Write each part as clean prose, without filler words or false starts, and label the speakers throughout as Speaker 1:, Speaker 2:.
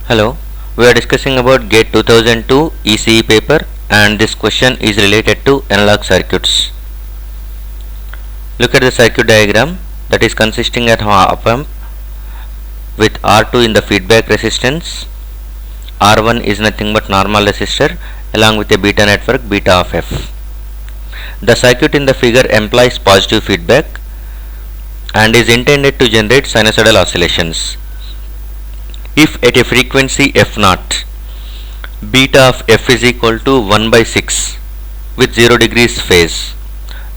Speaker 1: Hello, we are discussing about GATE 2002 ECE paper, and this question is related to analog circuits. Look at the circuit diagram that is consisting of op-amp with R2 in the feedback resistance. R1 is nothing but normal resistor along with a beta network beta of F. The circuit in the figure implies positive feedback and is intended to generate sinusoidal oscillations. If at a frequency f0, beta of f is equal to 1 by 6 with 0 degrees phase,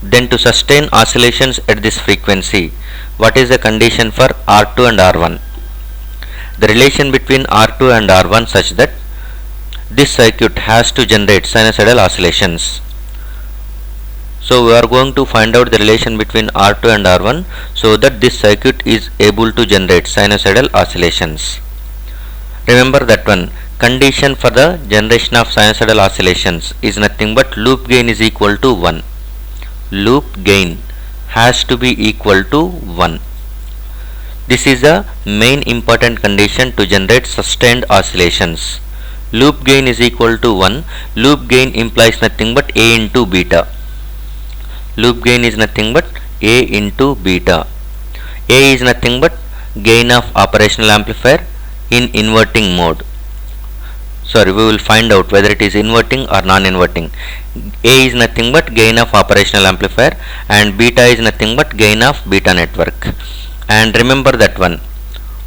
Speaker 1: then to sustain oscillations at this frequency, what is the condition for R2 and R1? The relation between R2 and R1 such that this circuit has to generate sinusoidal oscillations. So we are going to find out the relation between R2 and R1 so that this circuit is able to generate sinusoidal oscillations. Remember that one condition for the generation of sinusoidal oscillations is nothing but loop gain is equal to 1. Loop gain has to be equal to 1. This is the main important condition to generate sustained oscillations. Loop gain is equal to 1. Loop gain implies nothing but A into beta. Loop gain is nothing but A into beta. A is nothing but gain of operational amplifier in inverting mode. We will find out whether it is inverting or non-inverting. A is nothing but gain of operational amplifier and beta is nothing but gain of beta network. And remember that one.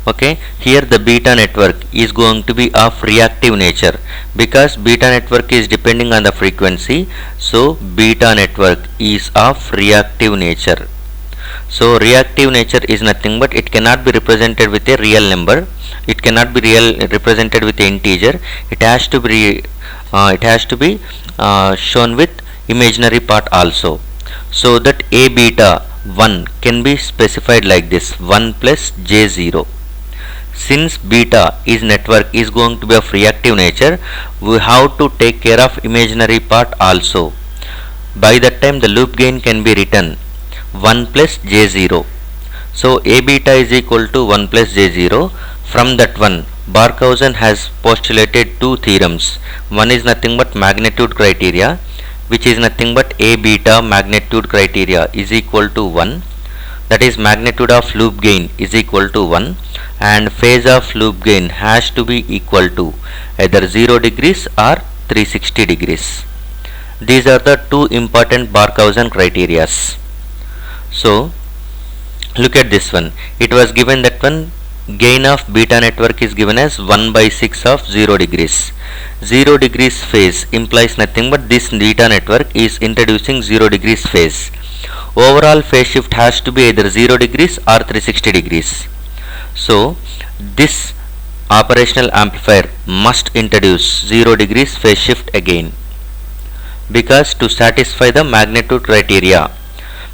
Speaker 1: Okay, here the beta network is going to be of reactive nature because beta network is depending on the frequency. So beta network is of reactive nature. So reactive nature is nothing but it cannot be represented with a real number. It cannot be represented with an integer. It has to be shown with imaginary part also. So that A beta 1 can be specified like this: 1 plus J0. Since beta is network is going to be of reactive nature, we have to take care of imaginary part also. By that time the loop gain can be written 1 plus J0. So A beta is equal to 1 plus J0. From that one, Barkhausen has postulated two theorems. One is nothing but magnitude criteria, which is nothing but A beta magnitude criteria is equal to 1. That is magnitude of loop gain is equal to 1 and phase of loop gain has to be equal to either 0 degrees or 360 degrees. These are the two important Barkhausen criteria. So look at this one. It was given that one gain of beta network is given as 1 by 6 of 0 degrees. 0 degrees phase implies nothing but this beta network is introducing 0 degrees phase. Overall phase shift has to be either 0 degrees or 360 degrees. So this operational amplifier must introduce 0 degrees phase shift again, because to satisfy the magnitude criteria,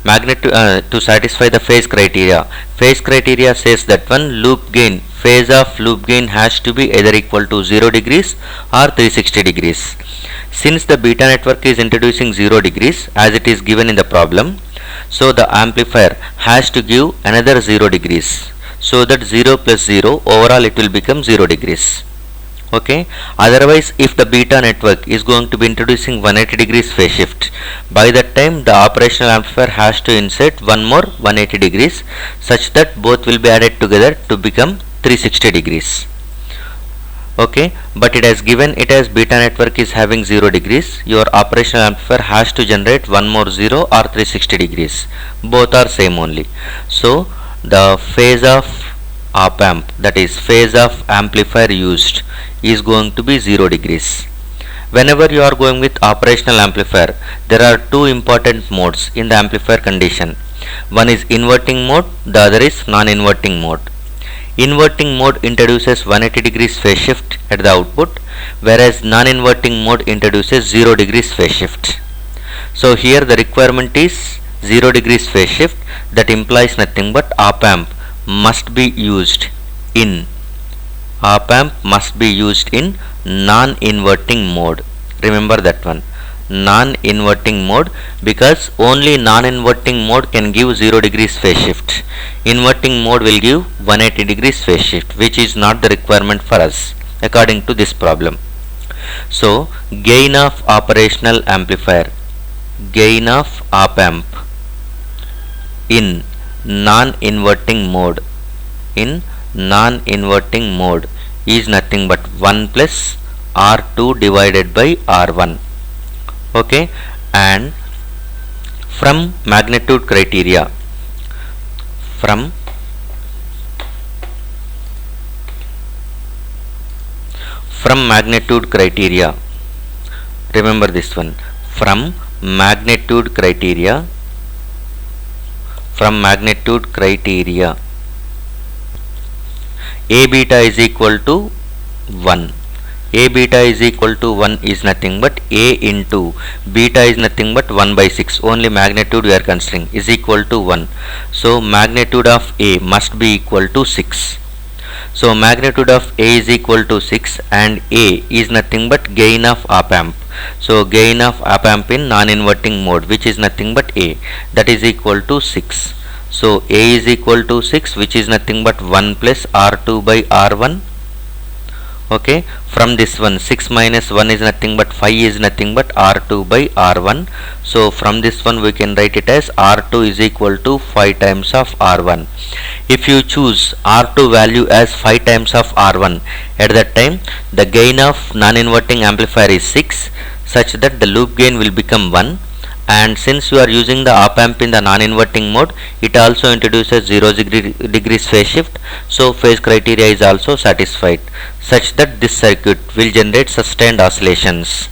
Speaker 1: to satisfy the phase criteria says that one loop gain, phase of loop gain has to be either equal to 0 degrees or 360 degrees. Since the beta network is introducing 0 degrees as it is given in the problem, so the amplifier has to give another 0 degrees, so that 0 plus 0 overall it will become 0 degrees. Okay, otherwise if the beta network is going to be introducing 180 degrees phase shift, by that time the operational amplifier has to insert one more 180 degrees such that both will be added together to become 360 degrees. Okay, but it has given it as beta network is having 0 degrees. Your operational amplifier has to generate one more 0 or 360 degrees. Both are same only. So the phase of op amp, that is phase of amplifier used, is going to be 0 degrees. Whenever you are going with operational amplifier, there are two important modes in the amplifier condition. One is inverting mode, the other is non-inverting mode. Inverting mode introduces 180 degrees phase shift at the output, whereas non-inverting mode introduces 0 degrees phase shift. So here the requirement is 0 degrees phase shift. That implies nothing but op amp must be used in non-inverting mode. Remember that one, non-inverting mode, because only non-inverting mode can give 0 degrees phase shift. Inverting mode will give 180 degrees phase shift, which is not the requirement for us. according to this problem. So gain of operational amplifier, gain of op amp in non-inverting mode, in non-inverting mode is nothing but 1 plus R2 divided by R1. Okay, and from magnitude criteria, from magnitude criteria, remember this one, from magnitude criteria, from magnitude criteria, A beta is equal to 1. A beta is equal to 1 is nothing but A into beta is nothing but 1 by 6. Only magnitude we are considering is equal to 1. So magnitude of A must be equal to 6. So magnitude of A is equal to 6 and A is nothing but gain of op amp. So gain of op amp in non-inverting mode, which is nothing but A, that is equal to 6. So A is equal to 6, which is nothing but 1 plus R2 by R1. Okay, from this one 6 minus 1 is nothing but 5 is nothing but R2 by R1. So from this one we can write it as R2 is equal to 5 times of R1. If you choose R2 value as 5 times of R1, at that time the gain of non-inverting amplifier is 6, such that the loop gain will become 1. And since you are using the op amp in the non-inverting mode, it also introduces 0 degrees phase shift, so phase criteria is also satisfied, such that this circuit will generate sustained oscillations.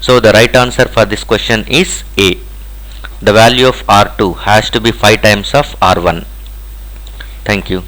Speaker 1: So the right answer for this question is A. The value of R2 has to be 5 times of R1. Thank you.